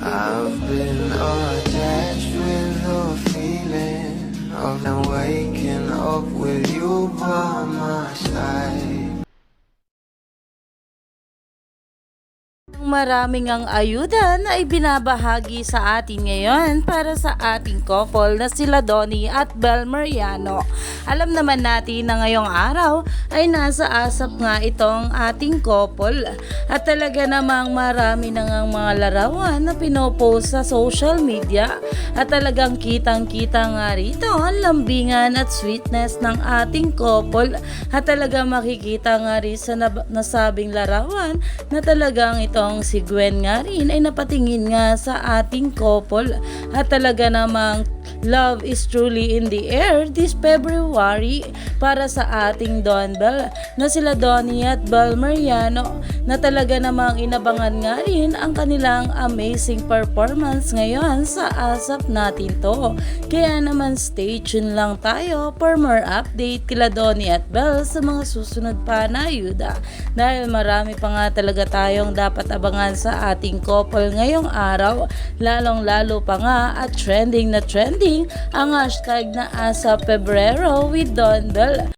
I've been attached with the feeling of now waking up with you by my side. Maraming ang ayuda na ibinabahagi sa atin ngayon para sa ating couple na sila Donnie at Bel Mariano. Alam naman natin na ngayong araw ay nasa asap nga itong ating couple at talaga namang marami na ngang mga larawan na pinopost sa social media at talagang kitang-kita nga rito ang lambingan at sweetness ng ating couple at talagang makikita nga rin sa nasabing larawan na talagang itong si Gwen nga rin ay napatingin nga sa ating couple at talaga namang love is truly in the air this February para sa ating Don Bel na sila Donnie at Bel Mariano na talaga namang inabangan nga rin ang kanilang amazing performance ngayon sa asap natin to. Kaya naman stay tuned lang tayo for more update kila Donnie at Bel sa mga susunod pa na ayuda dahil marami pa nga talaga tayong dapat abangan sa ating couple ngayong araw, lalong lalo pa nga at trending na trending ang hashtag na Asa Pebrero with Don Bel.